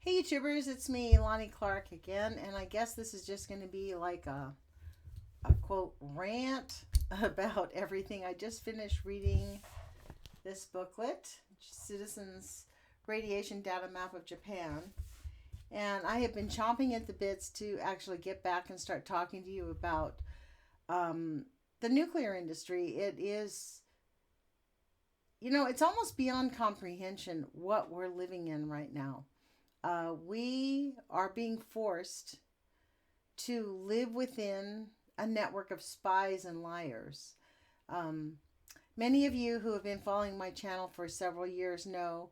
Hey YouTubers, it's me, Lonnie Clark again, and I guess this is just going to be like a quote rant about everything. I just finished reading this booklet, Citizens Radiation Data Map of Japan, and I have been chomping at the bits to actually get back and start talking to you about um, the nuclear industry. It's almost beyond comprehension what we're living in right now. We are being forced to live within a network of spies and liars. Um, Many of you who have been following my channel for several years know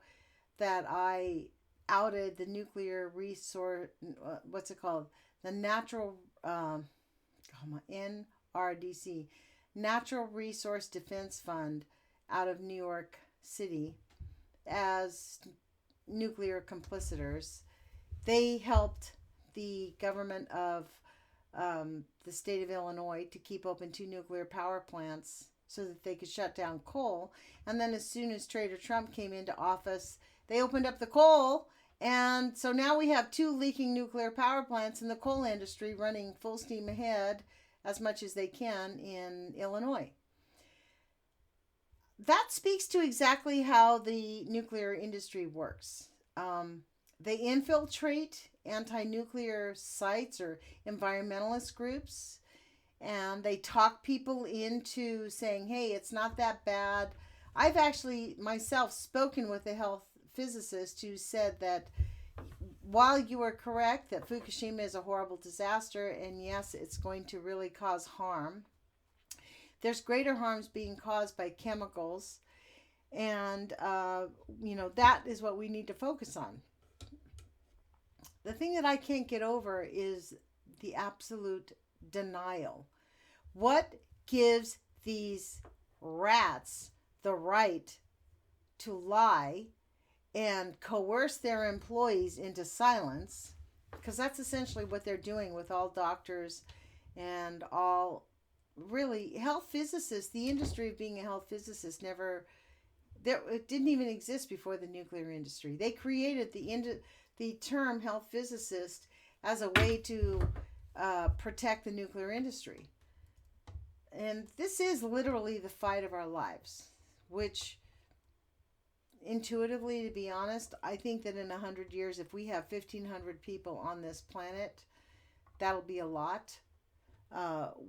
that I outed the nuclear resource, what's it called? The natural, NRDC, Natural Resource Defense Fund out of New York City as nuclear complicitors. They helped the government of the state of Illinois to keep open two nuclear power plants so that they could shut down coal. And then, as soon as Trader Trump came into office, they opened up the coal. And so now we have two leaking nuclear power plants in the coal industry running full steam ahead as much as they can in Illinois. That speaks to exactly how the nuclear industry works. They infiltrate anti nuclear sites or environmentalist groups, and they talk people into saying, hey, it's not that bad. I've actually myself spoken with a health physicist who said that while you are correct that Fukushima is a horrible disaster, and yes, it's going to really cause harm, there's greater harms being caused by chemicals, and that is what we need to focus on. The thing that I can't get over is the absolute denial. What gives these rats the right to lie and coerce their employees into silence? Because that's essentially what they're doing with all doctors and all really health physicists. The industry of being a health physicist never there it didn't even exist before the nuclear industry. They created the term health physicist as a way to protect the nuclear industry. And this is literally the fight of our lives, which intuitively, to be honest, I think that in 100 years, if we have 1,500 people on this planet, that'll be a lot.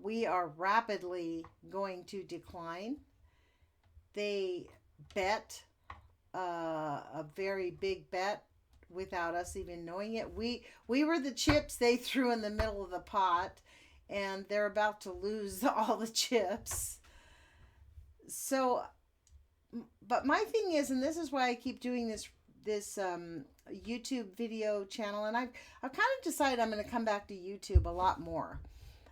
We are rapidly going to decline. They bet a very big bet without us even knowing it. We were the chips they threw in the middle of the pot, and they're about to lose all the chips. So, but my thing is, and this is why I keep doing this YouTube video channel, and I've kind of decided I'm going to come back to YouTube a lot more.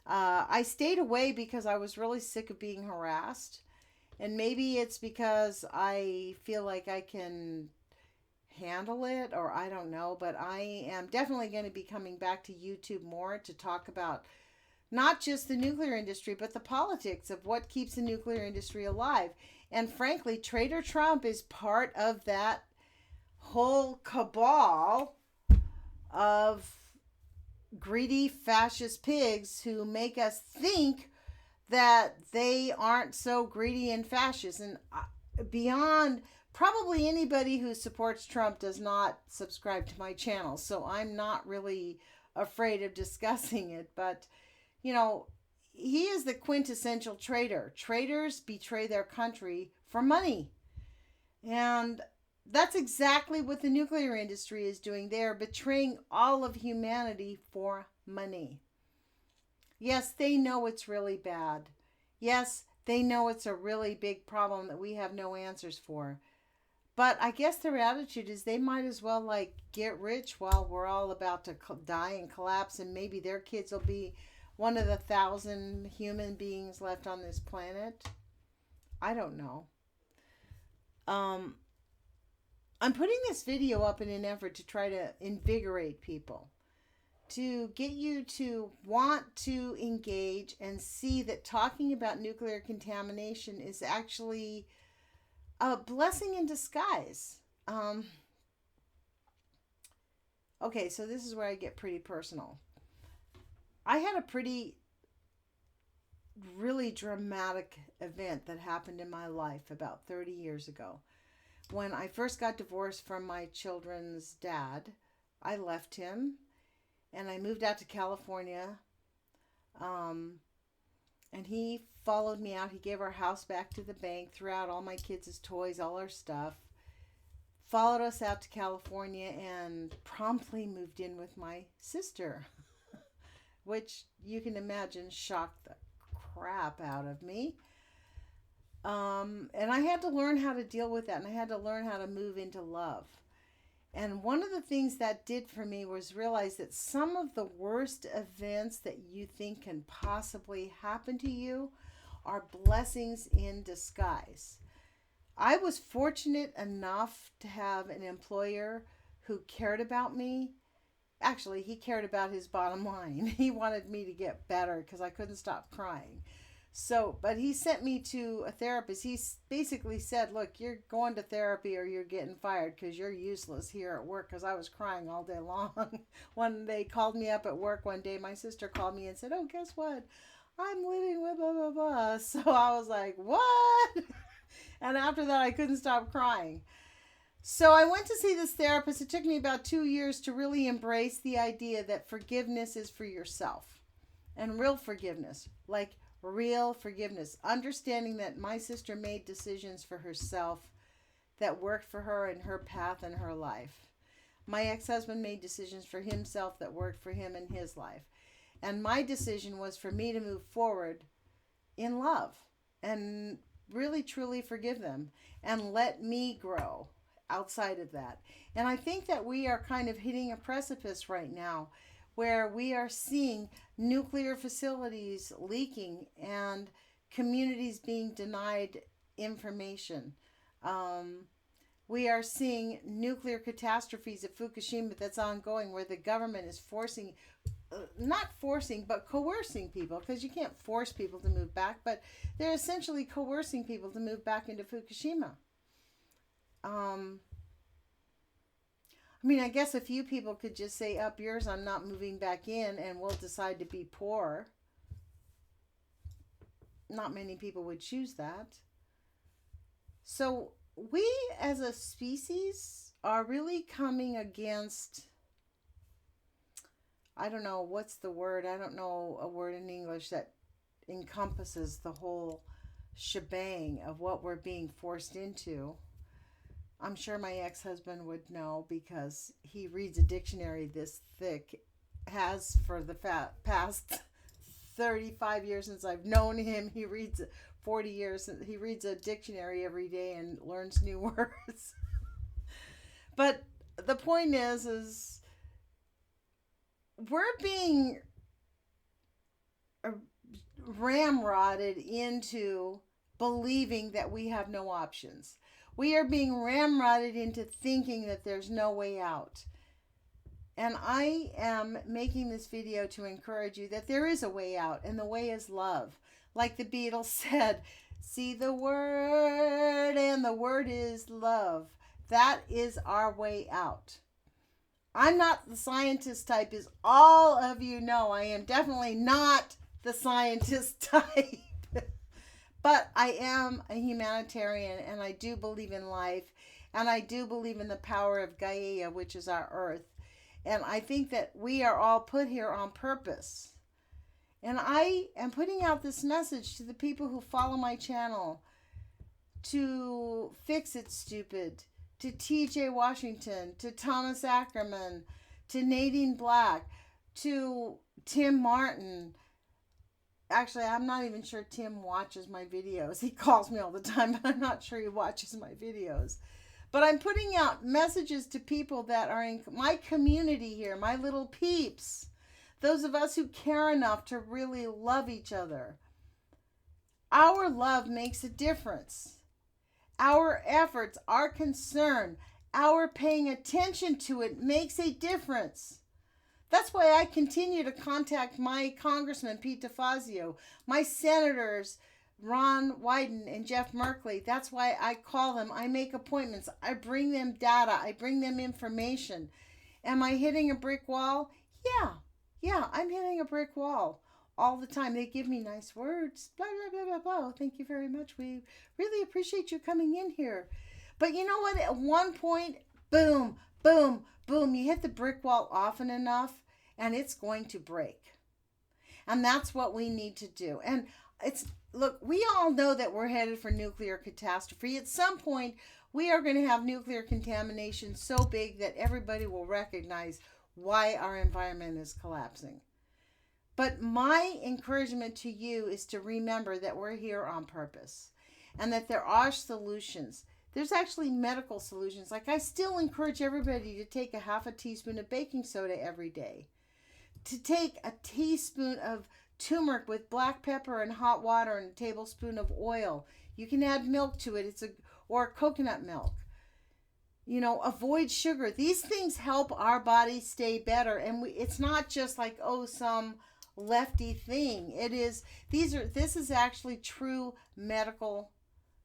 I stayed away because I was really sick of being harassed, and maybe it's because I feel like I can handle it, or I don't know, but I am definitely going to be coming back to YouTube more to talk about not just the nuclear industry, but the politics of what keeps the nuclear industry alive. And frankly, Trader Trump is part of that whole cabal of greedy fascist pigs who make us think that they aren't so greedy and fascist. And beyond, probably anybody who supports Trump does not subscribe to my channel, so I'm not really afraid of discussing it. But he is the quintessential traitor. Traitors betray their country for money, and that's exactly what the nuclear industry is doing. They are betraying all of humanity for money. Yes, they know it's really bad. Yes, they know it's a really big problem that we have no answers for. But I guess their attitude is they might as well get rich while we're all about to die and collapse, and maybe their kids will be one of the 1,000 human beings left on this planet. I don't know. I'm putting this video up in an effort to try to invigorate people, to get you to want to engage and see that talking about nuclear contamination is actually a blessing in disguise. Okay, so this is where I get pretty personal. I had a pretty really dramatic event that happened in my life about 30 years ago. When I first got divorced from my children's dad, I left him and I moved out to California. And he followed me out. He gave our house back to the bank, threw out all my kids' toys, all our stuff, followed us out to California, and promptly moved in with my sister, which you can imagine shocked the crap out of me. And I had to learn how to deal with that, and I had to learn how to move into love. And one of the things that did for me was realize that some of the worst events that you think can possibly happen to you are blessings in disguise. I was fortunate enough to have an employer who cared about me. Actually, he cared about his bottom line. He wanted me to get better because I couldn't stop crying. So, but he sent me to a therapist. He basically said, look, you're going to therapy or you're getting fired because you're useless here at work, because I was crying all day long. When they called me up at work one day, my sister called me and said, oh, guess what? I'm living with blah, blah, blah. So I was like, what? And after that, I couldn't stop crying. So I went to see this therapist. It took me about 2 years to really embrace the idea that forgiveness is for yourself, and real forgiveness, like real forgiveness, understanding that my sister made decisions for herself that worked for her and her path and her life. My ex-husband made decisions for himself that worked for him and his life. And my decision was for me to move forward in love and really truly forgive them and let me grow outside of that. And I think that we are kind of hitting a precipice right now where we are seeing nuclear facilities leaking and communities being denied information. We are seeing nuclear catastrophes at Fukushima that's ongoing, where the government is forcing, not forcing, but coercing people, because you can't force people to move back, but they're essentially coercing people to move back into Fukushima. I mean, I guess a few people could just say, up yours, I'm not moving back in, and we'll decide to be poor. Not many people would choose that. So we as a species are really coming against, I don't know, what's the word? I don't know a word in English that encompasses the whole shebang of what we're being forced into. I'm sure my ex-husband would know, because he reads a dictionary this thick, has for the past 35 years since I've known him. He reads 40 years. He reads a dictionary every day and learns new words. But the point is we're being ramrodded into believing that we have no options. We are being ramrodded into thinking that there's no way out. And I am making this video to encourage you that there is a way out, and the way is love. Like the Beatles said, see the word, and the word is love. That is our way out. I'm not the scientist type, as all of you know. I am definitely not the scientist type. But I am a humanitarian, and I do believe in life, and I do believe in the power of Gaia, which is our earth. And I think that we are all put here on purpose. And I am putting out this message to the people who follow my channel, to Fix It Stupid, to TJ Washington, to Thomas Ackerman, to Nadine Black, to Tim Martin. Actually, I'm not even sure Tim watches my videos. He calls me all the time, but I'm not sure he watches my videos. But I'm putting out messages to people that are in my community here, my little peeps. Those of us who care enough to really love each other. Our love makes a difference. Our efforts, our concern, our paying attention to it makes a difference. That's why I continue to contact my Congressman, Pete DeFazio, my senators, Ron Wyden and Jeff Merkley. That's why I call them. I make appointments. I bring them data. I bring them information. Am I hitting a brick wall? Yeah. Yeah, I'm hitting a brick wall all the time. They give me nice words. Blah, blah, blah, blah, blah. Thank you very much. We really appreciate you coming in here. But you know what? At one point, boom, boom, boom, you hit the brick wall often enough and it's going to break. And that's what we need to do. And it's, look, we all know that we're headed for nuclear catastrophe. At some point, we are going to have nuclear contamination so big that everybody will recognize why our environment is collapsing. But my encouragement to you is to remember that we're here on purpose and that there are solutions. There's actually medical solutions. Like, I still encourage everybody to take a half a teaspoon of baking soda every day, to take a teaspoon of turmeric with black pepper and hot water and a tablespoon of oil. You can add milk to it. Or coconut milk. You know, avoid sugar. These things help our body stay better, and it's not just like, oh, some lefty thing. This is actually true medical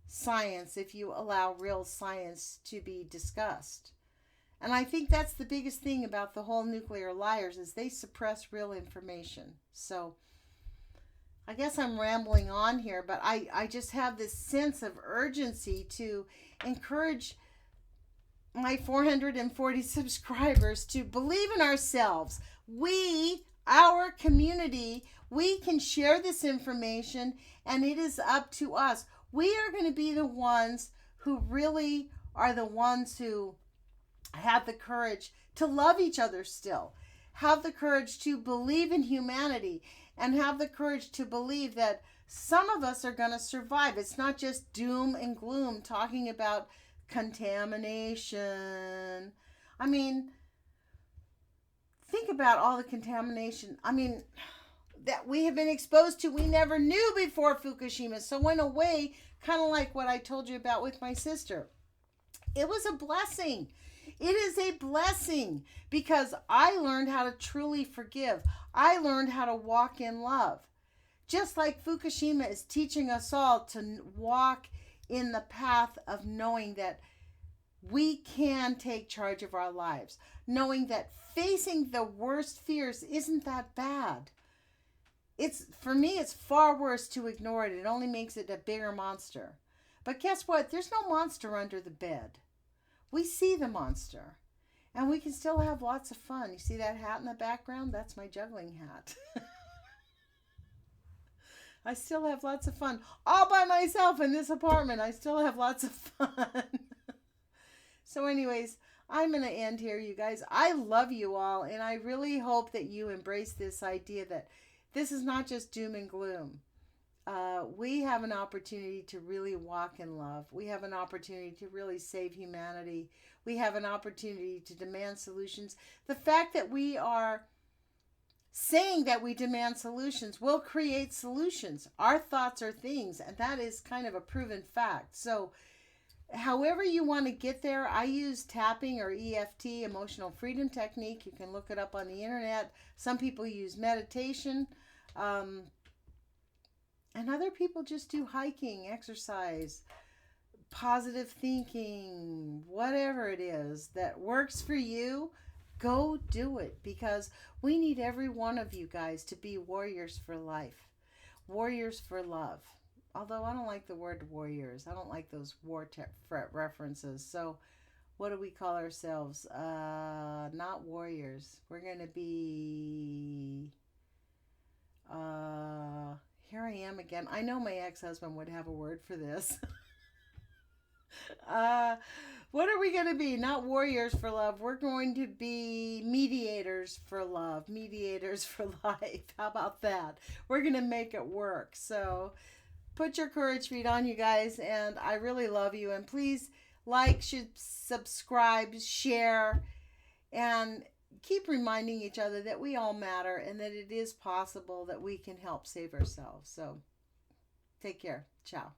science if you allow real science to be discussed. And I think that's the biggest thing about the whole nuclear liars is they suppress real information. So I guess I'm rambling on here, but I just have this sense of urgency to encourage my 440 subscribers to believe in ourselves. Our community, we can share this information, and it is up to us. We are going to be the ones who really are the ones who have the courage to love each other still, have the courage to believe in humanity, and have the courage to believe that some of us are going to survive. It's not just doom and gloom talking about contamination. I mean, think about all the contamination. I mean, that we have been exposed to, we never knew before Fukushima. So in a way, kind of like what I told you about with my sister, it was a blessing. It is a blessing because I learned how to truly forgive. I learned how to walk in love. Just like Fukushima is teaching us all to walk in the path of knowing that we can take charge of our lives. Knowing that facing the worst fears isn't that bad. For me, it's far worse to ignore it. It only makes it a bigger monster. But guess what? There's no monster under the bed. We see the monster. And we can still have lots of fun. You see that hat in the background? That's my juggling hat. I still have lots of fun. All by myself in this apartment. I still have lots of fun. So anyways, I'm going to end here, you guys. I love you all. And I really hope that you embrace this idea that this is not just doom and gloom. We have an opportunity to really walk in love. We have an opportunity to really save humanity. We have an opportunity to demand solutions. The fact that we are saying that we demand solutions will create solutions. Our thoughts are things, and that is kind of a proven fact. So however you want to get there, I use tapping or EFT, emotional freedom technique. You can look it up on the internet. Some people use meditation. And other people just do hiking, exercise, positive thinking, whatever it is that works for you, go do it. Because we need every one of you guys to be warriors for life, warriors for love. Although I don't like the word warriors. I don't like those war references. So what do we call ourselves? Not warriors. We're going to be... here I am again. I know my ex-husband would have a word for this. What are we going to be? Not warriors for love. We're going to be mediators for love. Mediators for life. How about that? We're going to make it work. So put your courage feet on, you guys. And I really love you. And please like, subscribe, share, and keep reminding each other that we all matter and that it is possible that we can help save ourselves. So take care. Ciao.